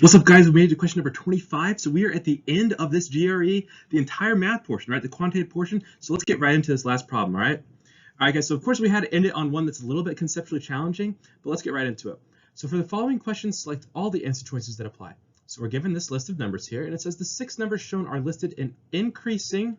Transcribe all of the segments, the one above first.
What's up, guys? We made it to question number 25. So we are at the end of this GRE, the entire math portion, right? The quantitative portion. So let's get right into this last problem, all right? All right, guys. So of course we had to end it on one that's a little bit conceptually challenging, but let's get right into it. So for the following questions, select all the answer choices that apply. So we're given this list of numbers here, and it says the 6 numbers shown are listed in increasing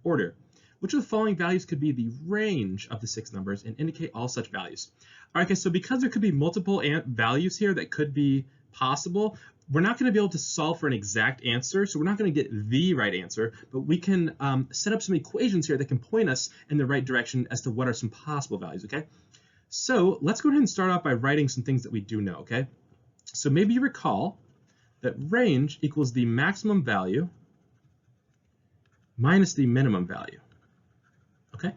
order. Which of the following values could be the range of the 6 numbers and indicate all such values? All right, guys. So because there could be multiple values here that could be possible, we're not going to be able to solve for an exact answer, so we're not going to get the right answer, but we can set up some equations here that can point us in the right direction as to what are some possible values, okay? So let's go ahead and start off by writing some things that we do know, okay? So maybe you recall that range equals the maximum value minus the minimum value, okay?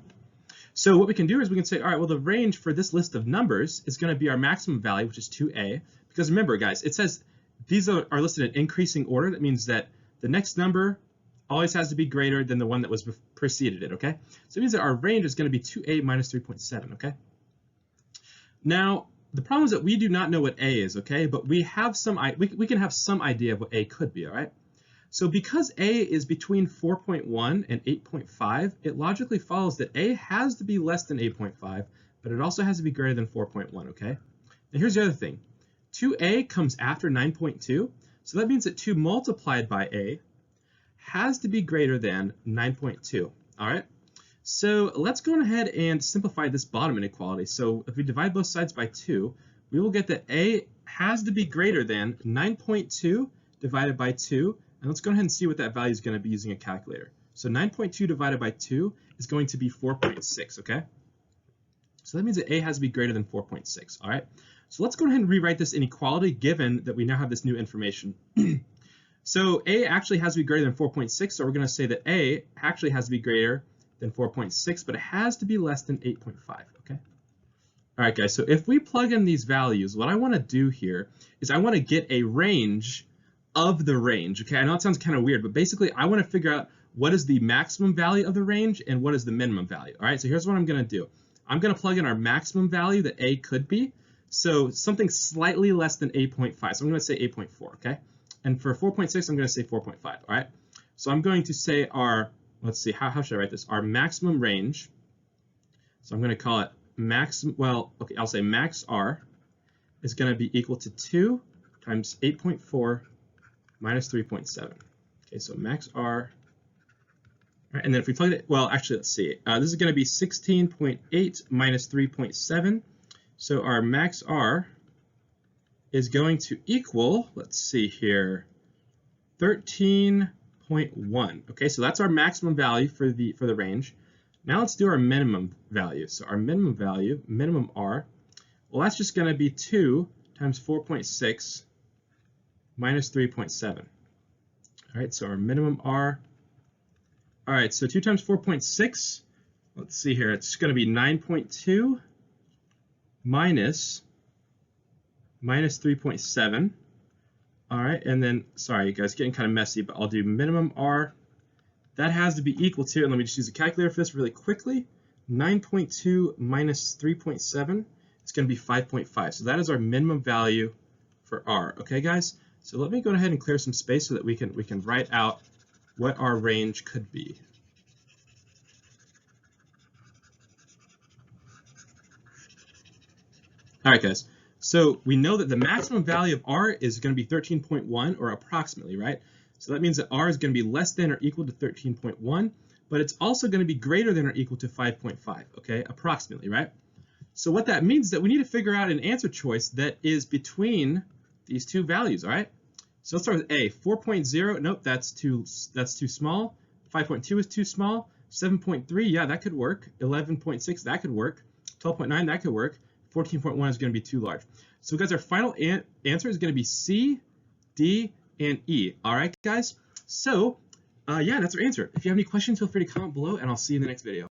So what we can do is we can say, all right, well, the range for this list of numbers is going to be our maximum value, which is 2a, because remember, guys, it says these are listed in increasing order. That means that the next number always has to be greater than the one that was preceded it, okay? So it means that our range is going to be 2a minus 3.7, okay? Now, the problem is that we do not know what a is, okay? But we have we can have some idea of what a could be, all right? So because a is between 4.1 and 8.5, it logically follows that a has to be less than 8.5, but it also has to be greater than 4.1, okay? Now here's the other thing. 2a comes after 9.2, so that means that 2 multiplied by a has to be greater than 9.2, all right? So let's go ahead and simplify this bottom inequality. So if we divide both sides by 2, we will get that a has to be greater than 9.2 divided by 2, and let's go ahead and see what that value is going to be using a calculator. So 9.2 divided by 2 is going to be 4.6, okay? So that means that a has to be greater than 4.6, all right? So let's go ahead and rewrite this inequality given that we now have this new information. So a actually has to be greater than 4.6, so we're going to say that a actually has to be greater than 4.6, but it has to be less than 8.5, okay? All right, guys, so if we plug in these values, what I want to do here is I want to get a range of the range, okay? I know it sounds kind of weird, but basically I want to figure out what is the maximum value of the range and what is the minimum value, all right? So here's what I'm going to do. I'm going to plug in our maximum value that a could be, so something slightly less than 8.5. So I'm going to say 8.4, okay? And for 4.6, I'm going to say 4.5, all right? So I'm going to say our, let's see, how should I write this? Our maximum range, so I'm going to call it I'll say max R is going to be equal to 2 times 8.4 minus 3.7. Okay, so max R, right, and then if we plug it, well, actually, let's see. This is going to be 16.8 minus 3.7. So our max R is going to equal, let's see here, 13.1. Okay, so that's our maximum value for the range. Now let's do our minimum value. So our minimum value, minimum R, well, that's just going to be 2 times 4.6 minus 3.7. All right, so our minimum R. All right, so 2 times 4.6, let's see here, it's going to be 9.2 minus 3.7. All right, and then, sorry, you guys, getting kind of messy, but I'll do minimum R. That has to be equal to, and let me just use a calculator for this really quickly, 9.2 minus 3.7, it's going to be 5.5. So that is our minimum value for R, okay, guys? So let me go ahead and clear some space so that we can write out what our range could be. All right, guys. So we know that the maximum value of R is going to be 13.1 or approximately, right? So that means that R is going to be less than or equal to 13.1, but it's also going to be greater than or equal to 5.5, okay? Approximately, right? So what that means is that we need to figure out an answer choice that is between these two values, all right? So let's start with A. 4.0, nope, that's too small. 5.2 is too small. 7.3, yeah, that could work. 11.6, that could work. 12.9, that could work. 14.1 is going to be too large. So guys, our final answer is going to be C, D, and E. All right, guys? So yeah, that's our answer. If you have any questions, feel free to comment below, and I'll see you in the next video.